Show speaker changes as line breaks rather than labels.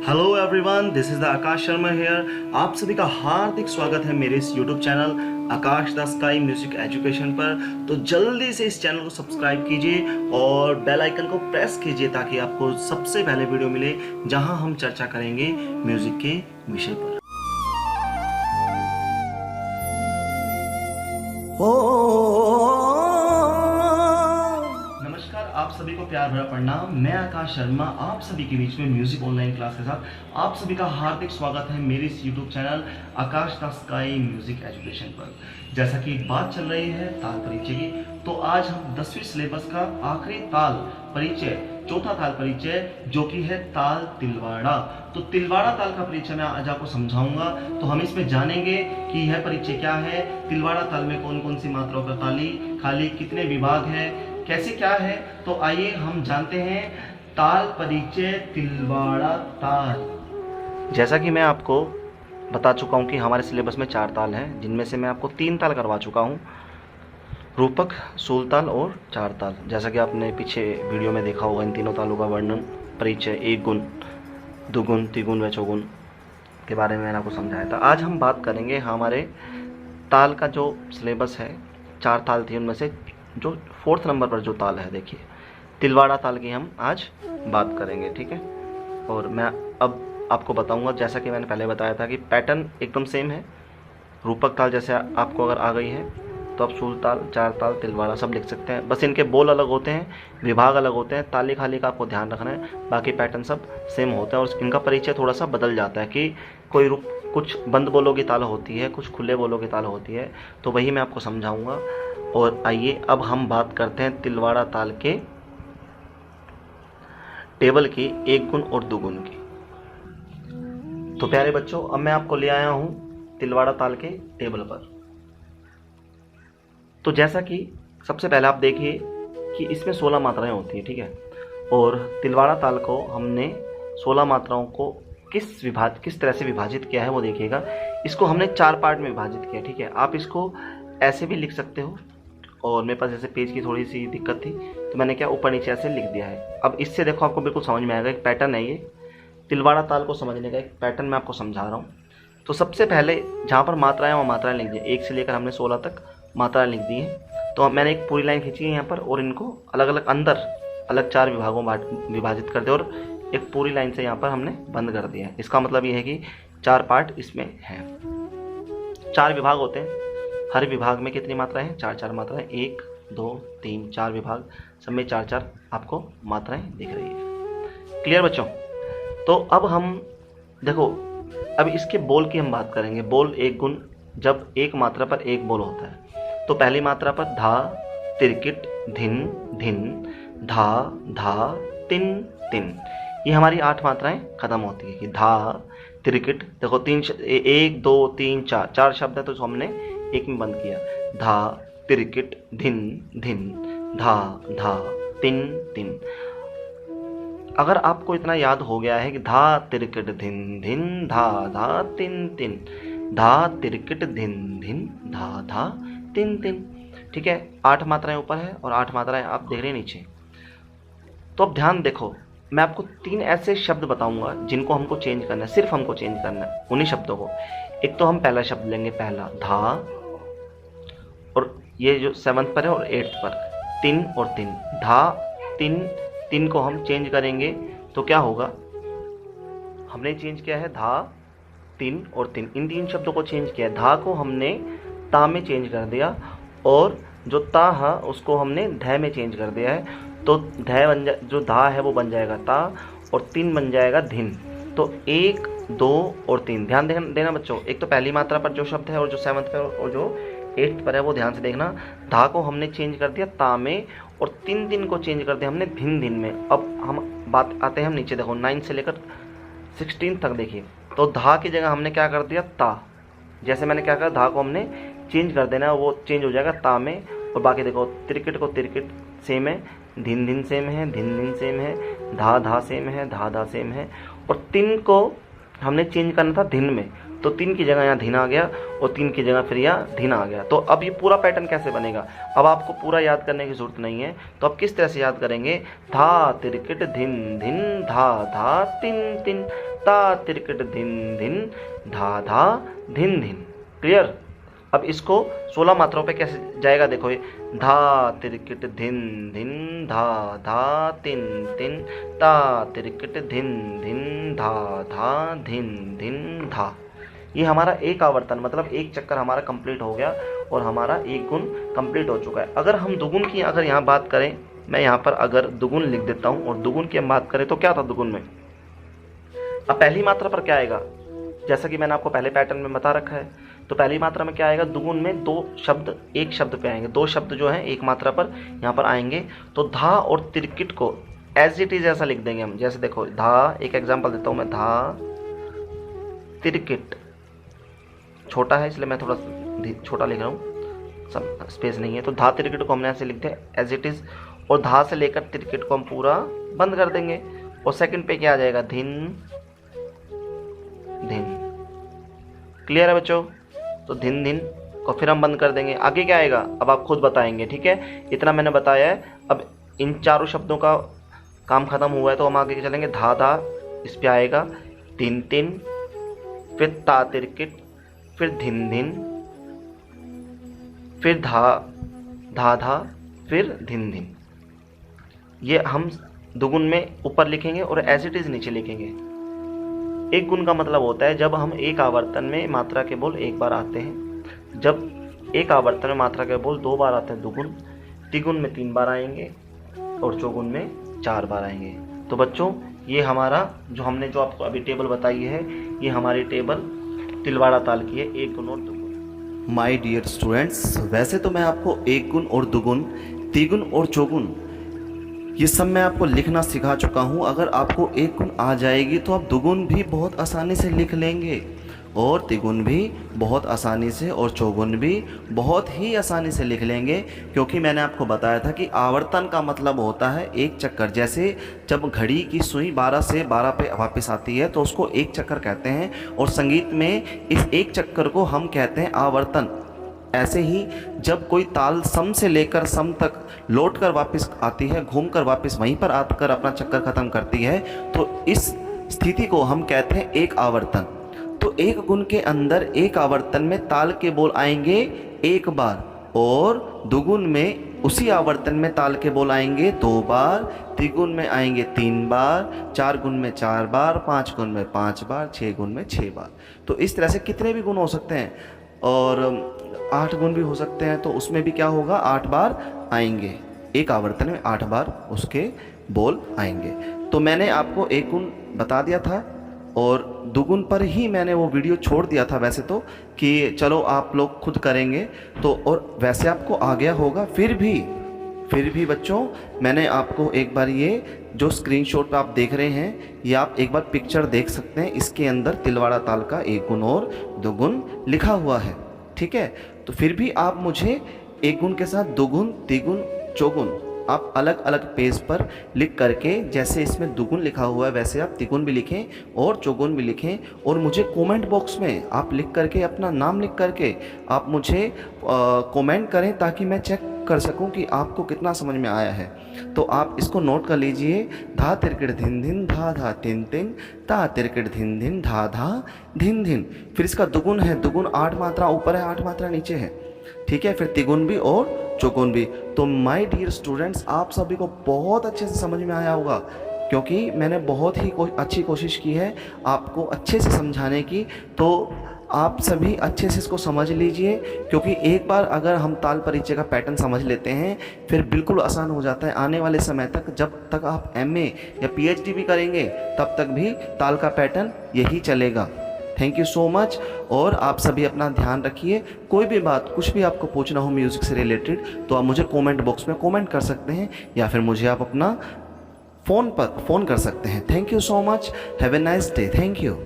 Hello everyone, this is the Aakash Sharma here. आप सभी का हार्दिक स्वागत है मेरे इस YouTube channel Aakash the sky music education पर। तो जल्दी से इस चैनल को सब्सक्राइब कीजिए और बेल आइकन को प्रेस कीजिए ताकि आपको सबसे पहले वीडियो मिले जहां हम चर्चा करेंगे म्यूजिक के विषय पर। नमस्कार, आप सभी को प्यार भरा प्रणाम। मैं आकाश शर्मा आप सभी के बीच में म्यूजिक ऑनलाइन क्लास के साथ आप सभी का हार्दिक स्वागत है मेरे इस YouTube channel Aakash the sky music education पर। जैसा कि बात चल रही है ताल परिचय की, तो आज हम 10वीं सिलेबस का आखिरी ताल परिचय, चौथा ताल परिचय जो कि है ताल तिलवाड़ा। तो तिलवाड़ा ताल का परिचय मैं आज आपको समझाऊंगा। तो हम इसमें जानेंगे कि यह परिचय क्या है, तिलवाड़ा ताल में कौन कौन सी मात्राओं का ताली खाली, कितने विभाग है, कैसे क्या है। तो आइए हम जानते हैं ताल परिचय तिलवाड़ा ताल। जैसा कि मैं आपको बता चुका हूं कि हमारे सिलेबस में 4 ताल हैं, जिनमें से मैं आपको 3 ताल करवा चुका हूं, रूपक, सूल ताल और 4 ताल। जैसा कि आपने पीछे वीडियो में देखा होगा, इन तीनों तालों का वर्णन, परिचय, एक गुण, दुगुण, त्रिगुण व चौगुण के बारे में मैंने आपको समझाया था। आज हम बात करेंगे हमारे ताल का जो सिलेबस है, 4 ताल थी, उनमें से जो 4th नंबर पर जो ताल है, देखिए तिलवाड़ा ताल की हम आज बात करेंगे, ठीक है। और मैं अब आपको बताऊंगा, जैसा कि मैंने पहले बताया था कि पैटर्न एकदम सेम है। रूपक ताल जैसे आपको अगर आ गई है तो आप सूल ताल, 4 ताल, तिलवाड़ा सब लिख सकते हैं। बस इनके बोल अलग होते हैं, विभाग अलग होते हैं, ताली खाली का आपको ध्यान रखना है। बाकी पैटर्न सब सेम होता है और इनका परिचय थोड़ा सा बदल जाता है कि कोई कुछ बंद बोलों की ताल होती है, कुछ खुले बोलों की ताल होती है। तो वही मैं आपको समझाऊंगा। और आइए अब हम बात करते हैं तिलवाड़ा ताल के टेबल की, एक गुण और दुगुण की। तो प्यारे बच्चों, अब मैं आपको ले आया हूं तिलवाड़ा ताल के टेबल पर। तो जैसा कि सबसे पहले आप देखिए कि इसमें 16 मात्राएं होती है, ठीक है। और तिलवाड़ा ताल को हमने 16 मात्राओं को किस तरह से विभाजित किया है वो देखिएगा। इसको हमने 4 पार्ट में विभाजित किया, ठीक है। आप इसको ऐसे भी लिख सकते हो, और मेरे पास जैसे पेज की थोड़ी सी दिक्कत थी तो मैंने क्या ऊपर नीचे ऐसे लिख दिया है। अब इससे देखो आपको बिल्कुल समझ में आएगा, एक पैटर्न है ये। तिलवाड़ा ताल को समझने का एक पैटर्न मैं आपको समझा रहा हूँ। तो सबसे पहले जहाँ पर मात्राएं वहाँ मात्राएं लिख दी, 1 से लेकर हमने 16 तक मात्राएं लिख दी हैं। तो मैंने एक पूरी लाइन खींची है यहाँ पर और इनको अलग अलग अंदर अलग 4 विभागों में विभाजित कर दिया और एक पूरी लाइन से यहाँ पर हमने बंद कर दिया है। इसका मतलब ये है कि 4 पार्ट इसमें हैं। 4 विभाग होते हैं, हर विभाग में कितनी मात्राएं हैं? 4 मात्राएं, 1 2 3 4 विभाग, सब में 4 आपको मात्राएं दिख रही है। क्लियर बच्चों? तो अब हम देखो, अब इसके बोल की हम बात करेंगे। बोल, एक गुण, जब एक मात्रा पर एक बोल होता है। तो पहली मात्रा पर धा, तिरकिट, धिन, धिन, धा, धा, तिन, तिन, ये हमारी 8 मात्राएं खत्म होती है कि धा, तिरकिट। देखो 1 2 3 4 शब्द है, तो हमने एक में बंद किया। धा, तिरकिट, धिन, धिन, धा, धा, तिन, तिन। अगर आपको इतना याद हो गया है कि धा, तिरकिट, धिन, धिन, धा, धा, तिन, तिन, धा, तिरकिट, धिन, धिन, धा, धा, तिन, तिन, ठीक है। 8 मात्राएं ऊपर है और 8 मात्राएं आप देख रहे हैं नीचे। तो अब ध्यान देखो, मैं आपको 3 ऐसे शब्द बताऊंगा जिनको हमको चेंज करना है, सिर्फ हमको चेंज करना है उन्हीं शब्दों को। एक तो हम पहला शब्द लेंगे, पहला धा, और ये जो 7th पर है और 8th पर, तिन और तिन, धा, तिन, तिन को हम चेंज करेंगे तो क्या होगा? हमने चेंज किया है धा, तिन और तिन, इन 3 शब्दों को चेंज किया है। धा को हमने ता में चेंज कर दिया और जो ता है उसको हमने ध में चेंज कर दिया है। तो जो धा है वो बन जाएगा ता और तिन बन जाएगा धिन। तो 1 2 और 3 ध्यान देना बच्चों। एक तो पहली मात्रा पर जो शब्द है और जो 7th पर और जो 8th पर है वो ध्यान से देखना। धा को हमने चेंज कर दिया ता में और तिन को चेंज कर दिया हमने धिन धिन में। अब हम बात आते हैं हम नीचे, देखो 9 से लेकर 16 तक देखिए। तो धा की जगह हमने क्या कर दिया? ता। जैसे मैंने क्या करा, धा को हमने चेंज कर देना, वो चेंज हो जाएगा ता में। और बाकी देखो तिरकिट को तिरकिट सेम है, धिन धिन सेम है, धिन धिन सेम है, धा धा सेम है, धा धा सेम है। और तिन को हमने चेंज करना था धिन में, तो 3 की जगह यहाँ धिन आ गया और 3 की जगह फिर यहाँ धिन आ गया। तो अब ये पूरा पैटर्न कैसे बनेगा? अब आपको पूरा याद करने की जरूरत नहीं है। तो अब किस तरह से याद करेंगे? धा तिरकिट धिन धिन, धा धा तिन तिन, ता तिरकिट धिन धिन धा धा धिन धिन। क्लियर। अब इसको 16 मात्राओं पे कैसे जाएगा देखो, ये धा तिरकिट धिन धिन धा धा तिन तिन ता तिरकिट धिन धिन धा धा धिन धिन धा। ये हमारा एक आवर्तन मतलब एक चक्कर हमारा कंप्लीट हो गया और हमारा एक गुण कंप्लीट हो चुका है। अगर हम दुगुन की अगर यहाँ बात करें, मैं यहाँ पर अगर दुगुन लिख देता हूँ और दुगुन की हम बात करें तो क्या था दुगुन में। अब पहली मात्रा पर क्या आएगा, जैसा कि मैंने आपको पहले पैटर्न में बता रखा है, तो पहली मात्रा में क्या आएगा, दुगुन में दो शब्द एक शब्द पे आएंगे, दो शब्द जो हैं एक मात्रा पर यहाँ पर आएंगे। तो धा और तिरकिट को एज इट इज ऐसा लिख देंगे हम। जैसे देखो धा, एक एग्जांपल देता हूँ मैं, धा तिरकिट, छोटा है इसलिए मैं थोड़ा छोटा लिख रहा हूँ, सब स्पेस नहीं है। तो धा तिरकिट को हमने ऐसे लिख दिया एज इट इज, और धा से लेकर तिरकिट को हम पूरा बंद कर देंगे। और सेकंड पे क्या आ जाएगा, धिन धिन। क्लियर है बच्चों। तो धिन धिन को फिर हम बंद कर देंगे। आगे क्या आएगा अब आप खुद बताएंगे, ठीक है। इतना मैंने बताया है। अब इन चारों शब्दों का काम खत्म हुआ है तो हम आगे चलेंगे। धा धा इस पे आएगा, तिन तिन, फिर ता तिरकिट, फिर धिन धिन, फिर धा धा धा, फिर धिन धिन। ये हम दुगुन में ऊपर लिखेंगे और एज इट इज नीचे लिखेंगे। एक गुण का मतलब होता है जब हम एक आवर्तन में मात्रा के बोल एक बार आते हैं, जब एक आवर्तन में मात्रा के बोल दो बार आते हैं दुगुन, तिगुन में 3 बार आएंगे और चौगुन में 4 बार आएंगे। तो बच्चों ये हमारा जो हमने जो आपको अभी टेबल बताई है, ये हमारी टेबल तिलवाड़ा ताल की है, एक गुण और दुगुन।
माय डियर स्टूडेंट्स, वैसे तो मैं आपको एक गुण और दुगुन, तिगुन और चौगुन ये सब मैं आपको लिखना सिखा चुका हूँ। अगर आपको एक गुण आ जाएगी तो आप दुगुन भी बहुत आसानी से लिख लेंगे और तिगुन भी बहुत आसानी से और चौगुन भी बहुत ही आसानी से लिख लेंगे, क्योंकि मैंने आपको बताया था कि आवर्तन का मतलब होता है एक चक्कर। जैसे जब घड़ी की सुई 12 से 12 पे वापस आती है तो उसको एक चक्कर कहते हैं, और संगीत में इस एक चक्कर को हम कहते हैं आवर्तन। ऐसे ही जब कोई ताल सम से लेकर सम तक लौट कर वापस आती है, घूम कर वापस वहीं पर आकर अपना चक्कर ख़त्म करती है, तो इस स्थिति को हम कहते हैं एक आवर्तन। तो एक गुण के अंदर एक आवर्तन में ताल के बोल आएंगे एक बार, और दुगुन में उसी आवर्तन में ताल के बोल आएंगे 2 बार, तिगुन में आएंगे 3 बार, 4 गुण में 4 बार, 5 गुण में 5 बार, 6 गुण में 6 बार। तो इस तरह से कितने भी गुण हो सकते हैं, और 8 गुण भी हो सकते हैं, तो उसमें भी क्या होगा 8 बार आएंगे, एक आवर्तन में 8 बार उसके बोल आएंगे। तो मैंने आपको एक गुण बता दिया था और दुगुन पर ही मैंने वो वीडियो छोड़ दिया था वैसे तो, कि चलो आप लोग खुद करेंगे तो, और वैसे आपको आ गया होगा। फिर भी बच्चों मैंने आपको एक बार ये जो स्क्रीनशॉट आप देख रहे हैं, ये आप एक बार पिक्चर देख सकते हैं, इसके अंदर तिलवाड़ा ताल का एक गुण और दुगुन लिखा हुआ है, ठीक है। तो फिर भी आप मुझे एक गुण के साथ दुगुन, तिगुन, चौगुन आप अलग अलग पेज पर लिख करके, जैसे इसमें दुगुन लिखा हुआ है वैसे आप तिगुन भी लिखें और चौगुन भी लिखें, और मुझे कमेंट बॉक्स में आप लिख करके अपना नाम लिख करके आप मुझे कमेंट करें, ताकि मैं चेक कर सकूं कि आपको कितना समझ में आया है। तो आप इसको नोट कर लीजिए। धा तिरकिट धिन धिन धा धा तिन तिन, ता तिरकिट धिन धिन धा धा धिन धिन। फिर इसका दुगुन है, दुगुन 8 मात्रा ऊपर है, 8 मात्रा नीचे है, ठीक है। फिर तिगुन भी और चौगुन भी। तो माय डियर स्टूडेंट्स, आप सभी को बहुत अच्छे से समझ में आया होगा, क्योंकि मैंने बहुत ही अच्छी कोशिश की है आपको अच्छे से समझाने की। तो आप सभी अच्छे से इसको समझ लीजिए, क्योंकि एक बार अगर हम ताल परिचय का पैटर्न समझ लेते हैं फिर बिल्कुल आसान हो जाता है। आने वाले समय तक जब तक आप MA या PhD भी करेंगे तब तक भी ताल का पैटर्न यही चलेगा। थैंक यू सो मच, और आप सभी अपना ध्यान रखिए। कोई भी बात, कुछ भी आपको पूछना हो म्यूज़िक से रिलेटेड तो आप मुझे कमेंट बॉक्स में कमेंट कर सकते हैं, या फिर मुझे आप अपना फ़ोन कर सकते हैं। Thank you so much, have a nice day, thank you.